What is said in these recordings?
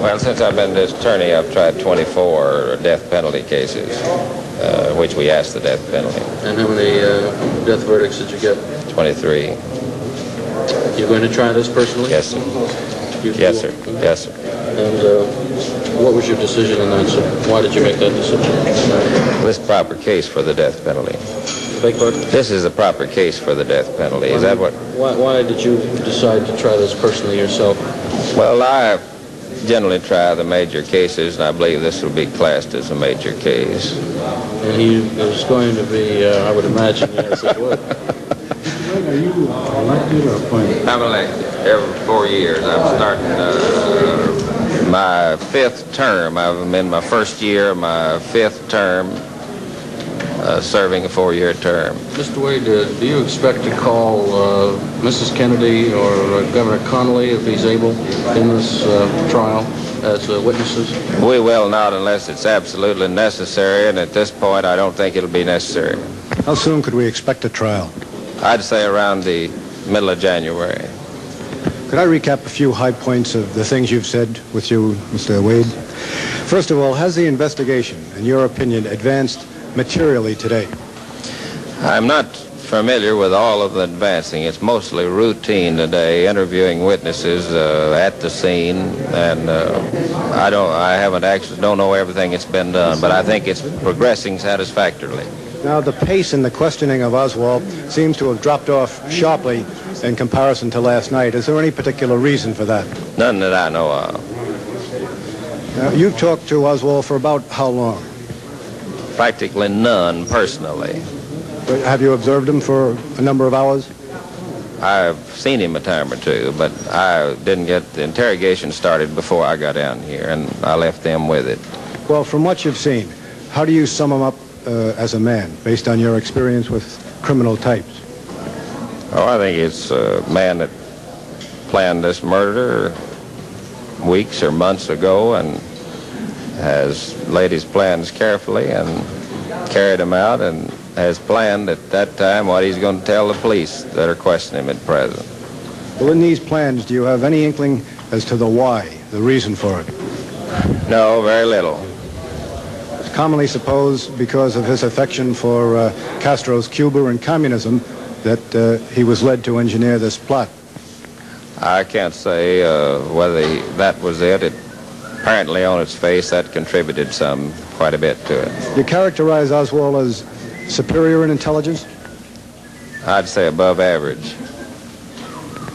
Well, since I've been this attorney, I've tried 24 death penalty cases, which we asked the death penalty. And how many death verdicts did you get? 23. You're going to try this personally? Yes, sir. Yes, sir. Yes, sir. And what was your decision on that, sir? Why did you make that decision? This is a proper case for the death penalty. Beg pardon? This is a proper case for the death penalty. Is that what? Why did you decide to try this personally yourself? Well, I generally try the major cases, and I believe this will be classed as a major case. And he is going to be, I would imagine, yes, it would. Are you elected or appointed? I'm elected every 4 years. I'm starting my 5th term. I'm in my 1st year of my 5th term, serving a 4-year term. Mr. Wade, do you expect to call Mrs. Kennedy or Governor Connolly, if he's able, in this trial as witnesses? We will not unless it's absolutely necessary, and at this point I don't think it'll be necessary. How soon could we expect a trial? I'd say around the middle of January. Could I recap a few high points of the things you've said with you, Mr. Wade? First of all, has the investigation, in your opinion, advanced materially today? I'm not familiar with all of the advancing. It's mostly routine today, interviewing witnesses at the scene, and I don't know everything that's been done, but I think it's progressing satisfactorily. Now, the pace in the questioning of Oswald seems to have dropped off sharply in comparison to last night. Is there any particular reason for that? None that I know of. Now, you've talked to Oswald for about how long? Practically none, personally. But have you observed him for a number of hours? I've seen him a time or two, but I didn't get the interrogation started before I got down here, and I left them with it. Well, from what you've seen, how do you sum him up as a man, based on your experience with criminal types? Oh, I think it's a man that planned this murder weeks or months ago and has laid his plans carefully and carried them out, and has planned at that time what he's going to tell the police that are questioning him at present. Well, in these plans, do you have any inkling as to the why, the reason for it? No, very little. It's commonly supposed, because of his affection for Castro's Cuba and communism, that he was led to engineer this plot. I can't say whether that was it. Apparently, on its face, that contributed quite a bit to it. You characterize Oswald as superior in intelligence? I'd say above average.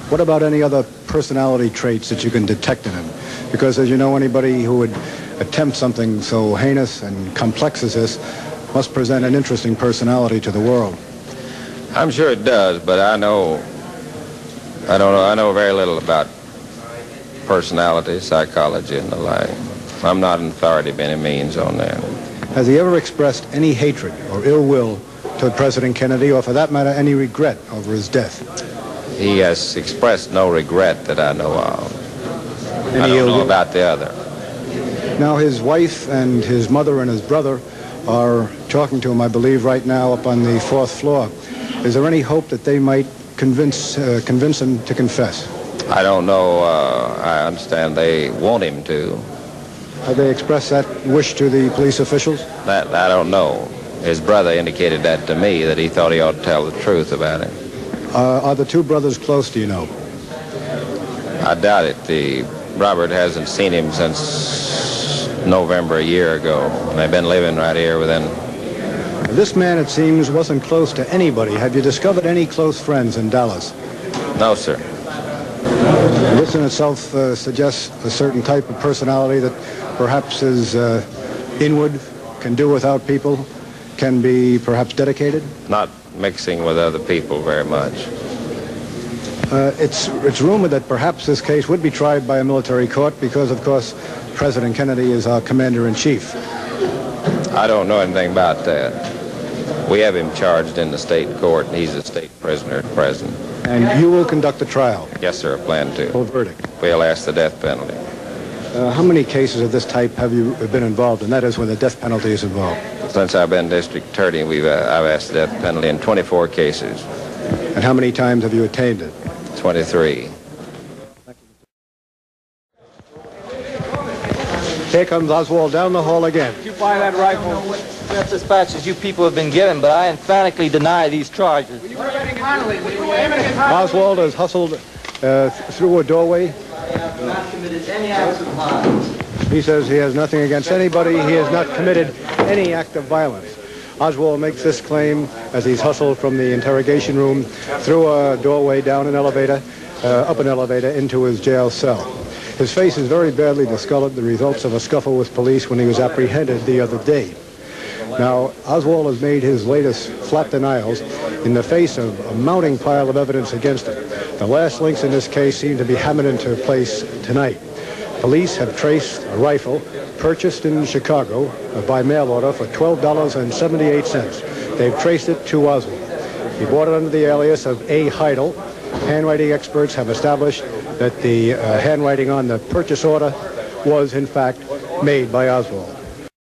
What about any other personality traits that you can detect in him? Because, as you know, anybody who would attempt something so heinous and complex as this must present an interesting personality to the world. I'm sure it does, but I know very little about personality, psychology, and the like. I'm not an authority by any means on that. Has he ever expressed any hatred or ill will to President Kennedy, or for that matter, any regret over his death? He has expressed no regret that I know of. I don't know about the other. Now, his wife and his mother and his brother are talking to him, I believe, right now up on the 4th floor. Is there any hope that they might convince him to confess? I don't know. I understand they want him to. Have they expressed that wish to the police officials? That I don't know. His brother indicated that to me, that he thought he ought to tell the truth about it. Are the two brothers close, do you know? I doubt it. Robert hasn't seen him since November a year ago. And they've been living right here within. This man, it seems, wasn't close to anybody. Have you discovered any close friends in Dallas? No, sir. This in itself suggests a certain type of personality that perhaps is inward, can do without people, can be perhaps dedicated? Not mixing with other people very much. It's rumored that perhaps this case would be tried by a military court because, of course, President Kennedy is our commander-in-chief. I don't know anything about that. We have him charged in the state court, and he's a state prisoner at present. And you will conduct the trial? Yes, sir, I plan to. Full verdict? We'll ask the death penalty. How many cases of this type have you been involved in? That is, when the death penalty is involved. Since I've been district attorney, I've asked the death penalty in 24 cases. And how many times have you attained it? 23. Here comes Oswald down the hall again. Did you find that rifle? That's dispatches you people have been given, but I emphatically deny these charges. Oswald is hustled through a doorway. I have not committed any acts of violence. He says he has nothing against anybody. He has not committed any act of violence. Oswald makes this claim as he's hustled from the interrogation room through a doorway, down an elevator, up an elevator into his jail cell. His face is very badly discolored, the results of a scuffle with police when he was apprehended the other day. Now, Oswald has made his latest flat denials in the face of a mounting pile of evidence against him. The last links in this case seem to be hammered into place tonight. Police have traced a rifle purchased in Chicago by mail order for $12.78. They've traced it to Oswald. He bought it under the alias of A. Heidel. Handwriting experts have established that the handwriting on the purchase order was, in fact, made by Oswald.